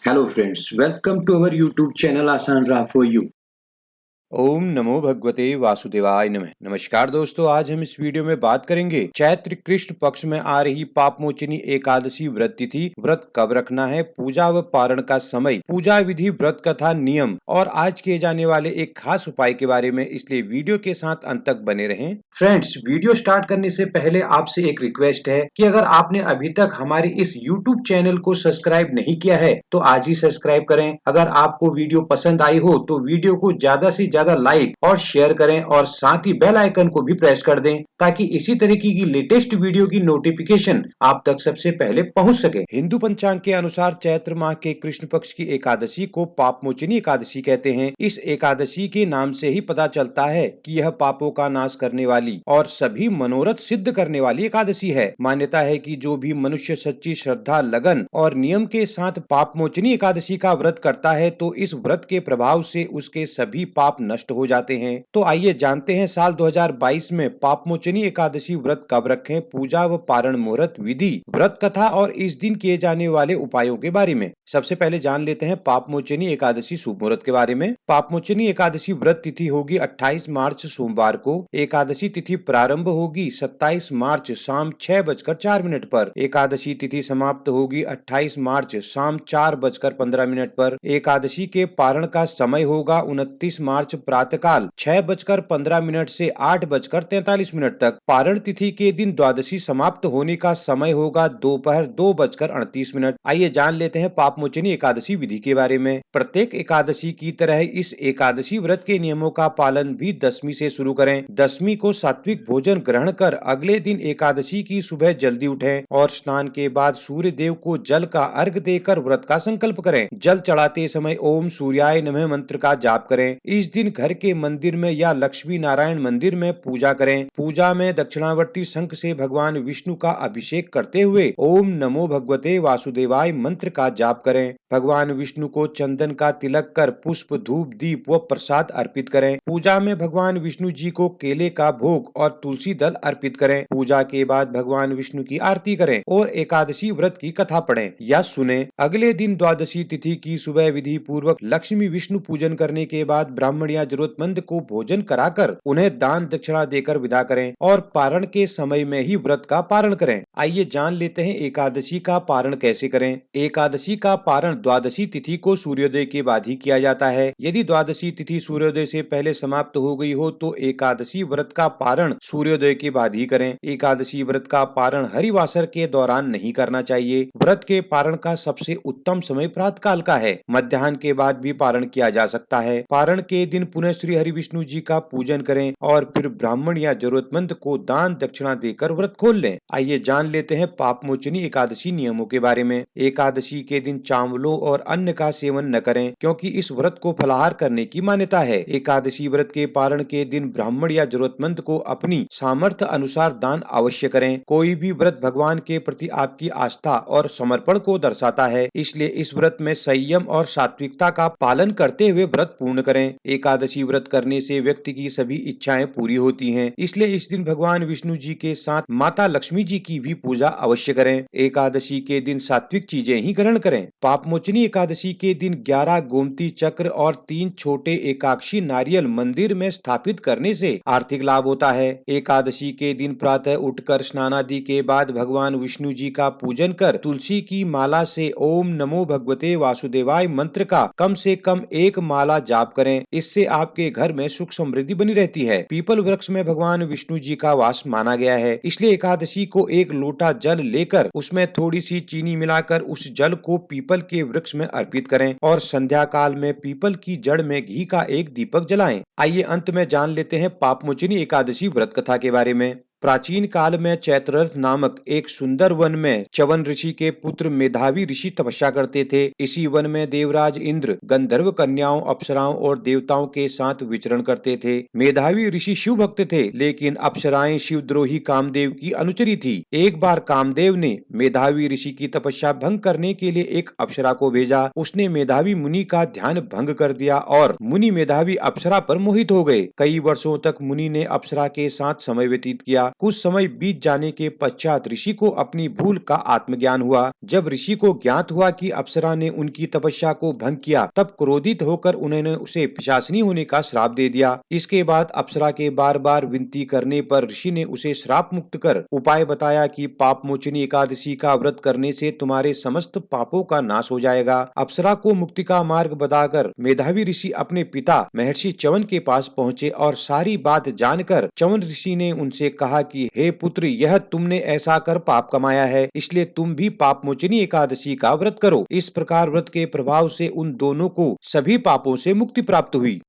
Hello friends, welcome to our YouTube channel Asan Ra for you. ओम नमो भगवते वासुदेवाय नमः। नमस्कार दोस्तों, आज हम इस वीडियो में बात करेंगे चैत्र कृष्ण पक्ष में आ रही पापमोचनी एकादशी व्रत तिथि, व्रत कब रखना है, पूजा व पारण का समय, पूजा विधि, व्रत कथा, नियम और आज किए जाने वाले एक खास उपाय के बारे में, इसलिए वीडियो के साथ अंत तक बने रहें। फ्रेंड्स, वीडियो स्टार्ट करने से पहले आपसे एक रिक्वेस्ट है कि अगर आपने अभी तक हमारे इस YouTube चैनल को सब्सक्राइब नहीं किया है तो आज ही सब्सक्राइब करें। अगर आपको वीडियो पसंद आई हो तो वीडियो को ज्यादा से ज्यादा लाइक और शेयर करें और साथ ही बेल आइकन को भी प्रेस कर दें ताकि इसी तरीके की लेटेस्ट वीडियो की नोटिफिकेशन आप तक सबसे पहले पहुंच सके। हिंदू पंचांग के अनुसार चैत्र माह के कृष्ण पक्ष की एकादशी को पापमोचनी एकादशी कहते हैं। इस एकादशी के नाम से ही पता चलता है कि यह पापों का नाश करने वाली और सभी मनोरथ सिद्ध करने वाली एकादशी है। मान्यता है कि जो भी मनुष्य सच्ची श्रद्धा, लगन और नियम के साथ पापमोचनी एकादशी का व्रत करता है तो इस व्रत के प्रभाव से उसके सभी पाप नष्ट हो जाते हैं। तो आइए जानते हैं साल 2022 में पापमोचनी एकादशी व्रत कब रखें, पूजा व पारण मुहूर्त, विधि, व्रत कथा और इस दिन किए जाने वाले उपायों के बारे में। सबसे पहले जान लेते हैं पापमोचनी एकादशी शुभ मुहूर्त के बारे में। पापमोचनी एकादशी व्रत तिथि होगी 28 मार्च सोमवार को। एकादशी तिथि प्रारंभ होगी 27 मार्च शाम 6:04 पर। एकादशी तिथि समाप्त होगी 28 मार्च शाम 4:15 पर। एकादशी के पारण का समय होगा 29 मार्च प्रातःकाल 6:15 से 8:43 तक। पारण तिथि के दिन द्वादशी समाप्त होने का समय होगा दोपहर 2:38। आइए जान लेते हैं पापमोचनी एकादशी विधि के बारे में। प्रत्येक एकादशी की तरह इस एकादशी व्रत के नियमों का पालन भी दशमी से शुरू करें। दशमी को सात्विक भोजन ग्रहण कर अगले दिन एकादशी की सुबह जल्दी उठें और स्नान के बाद सूर्य देव को जल का अर्घ देकर व्रत का संकल्प करें। जल चढ़ाते समय ओम सूर्याय नमः मंत्र का जाप करें। इस दिन घर के मंदिर में या लक्ष्मी नारायण मंदिर में पूजा करें। पूजा में दक्षिणावर्ती शंख से भगवान विष्णु का अभिषेक करते हुए ओम नमो भगवते वासुदेवाय मंत्र का जाप करें। भगवान विष्णु को चंदन का तिलक कर पुष्प, धूप, दीप व प्रसाद अर्पित करें। पूजा में भगवान विष्णु जी को केले का भोग और तुलसी दल अर्पित करें। पूजा के बाद भगवान विष्णु की आरती करें और एकादशी व्रत की कथा पढ़ें या सुने। अगले दिन द्वादशी तिथि की सुबह विधि पूर्वक लक्ष्मी विष्णु पूजन करने के बाद ब्राह्मण या जरूरतमंद को भोजन कराकर उन्हें दान दक्षिणा देकर विदा करें और पारण के समय में ही व्रत का पारण करें। आइए जान लेते हैं एकादशी का पारण कैसे करें। एकादशी का पारण द्वादशी तिथि को सूर्योदय के बाद ही किया जाता है। यदि द्वादशी तिथि सूर्योदय से पहले समाप्त हो गई हो तो एकादशी व्रत का पारण सूर्योदय के बाद ही करें। एकादशी व्रत का पारण हरिवासर के दौरान नहीं करना चाहिए। व्रत के पारण का सबसे उत्तम समय प्रातःकाल का है। मध्याह्न के बाद भी पारण किया जा सकता है। पारण के दिन पुनः श्री हरि विष्णु जी का पूजन करें और फिर ब्राह्मण या जरूरतमंद को दान दक्षिणा देकर व्रत खोल लें। आइए जान लेते हैं पापमोचनी एकादशी नियमों के बारे में। एकादशी के दिन चावलों और अन्न का सेवन न करें क्योंकि इस व्रत को फलाहार करने की मान्यता है। एकादशी व्रत के पारण के दिन ब्राह्मण या जरूरतमंद को अपनी सामर्थ्य अनुसार दान अवश्य करें। कोई भी व्रत भगवान के प्रति आपकी आस्था और समर्पण को दर्शाता है, इसलिए इस व्रत में संयम और सात्विकता का पालन करते हुए व्रत पूर्ण करें। एकादशी व्रत करने से व्यक्ति की सभी इच्छाएं पूरी होती हैं, इसलिए इस दिन भगवान विष्णु जी के साथ माता लक्ष्मी जी की भी पूजा अवश्य करें। एकादशी के दिन सात्विक चीजें ही ग्रहण करें। पापमोचनी एकादशी के दिन 11 गोमती चक्र और 3 छोटे एकाक्षी नारियल मंदिर में स्थापित करने से आर्थिक लाभ होता है। एकादशी के दिन प्रातः उठकर स्नानादि के बाद भगवान विष्णु जी का पूजन कर तुलसी की माला से ओम नमो भगवते वासुदेवाय मंत्र का कम से कम एक माला जाप करें। इससे आपके घर में सुख समृद्धि बनी रहती है। पीपल वृक्ष में भगवान विष्णु जी का वास माना गया है, इसलिए एकादशी को एक लोटा जल लेकर उसमें थोड़ी सी चीनी मिलाकर उस जल को पीपल के वृक्ष में अर्पित करें और संध्या काल में पीपल की जड़ में घी का एक दीपक जलाएं। आइए अंत में जान लेते हैं पापमोचनी एकादशी व्रत कथा के बारे में। प्राचीन काल में चैत्ररथ नामक एक सुंदर वन में च्यवन ऋषि के पुत्र मेधावी ऋषि तपस्या करते थे। इसी वन में देवराज इंद्र गंधर्व कन्याओं, अप्सराओं और देवताओं के साथ विचरण करते थे। मेधावी ऋषि शिव भक्त थे, लेकिन अप्सराएं शिवद्रोही कामदेव की अनुचरी थी। एक बार कामदेव ने मेधावी ऋषि की तपस्या भंग करने के लिए एक अप्सरा को भेजा। उसने मेधावी मुनि का ध्यान भंग कर दिया और मुनि मेधावी अप्सरा पर मोहित हो गए। कई वर्षों तक मुनि ने अप्सरा के साथ समय व्यतीत किया। कुछ समय बीत जाने के पश्चात ऋषि को अपनी भूल का आत्मज्ञान हुआ। जब ऋषि को ज्ञात हुआ कि अप्सरा ने उनकी तपस्या को भंग किया, तब क्रोधित होकर उन्होंने उसे पिशाचिनी होने का श्राप दे दिया। इसके बाद अप्सरा के बार बार विनती करने पर ऋषि ने उसे श्राप मुक्त कर उपाय बताया कि पाप मोचनी एकादशी का व्रत करने से तुम्हारे समस्त पापों का नाश हो जाएगा। अप्सरा को मुक्ति का मार्ग बताकर मेधावी ऋषि अपने पिता महर्षि च्यवन के पास पहुँचे और सारी बात जानकर च्यवन ऋषि ने उनसे कहा कि हे पुत्र, यह तुमने ऐसा कर पाप कमाया है, इसलिए तुम भी पाप मोचनी एकादशी का व्रत करो। इस प्रकार व्रत के प्रभाव से उन दोनों को सभी पापों से मुक्ति प्राप्त हुई।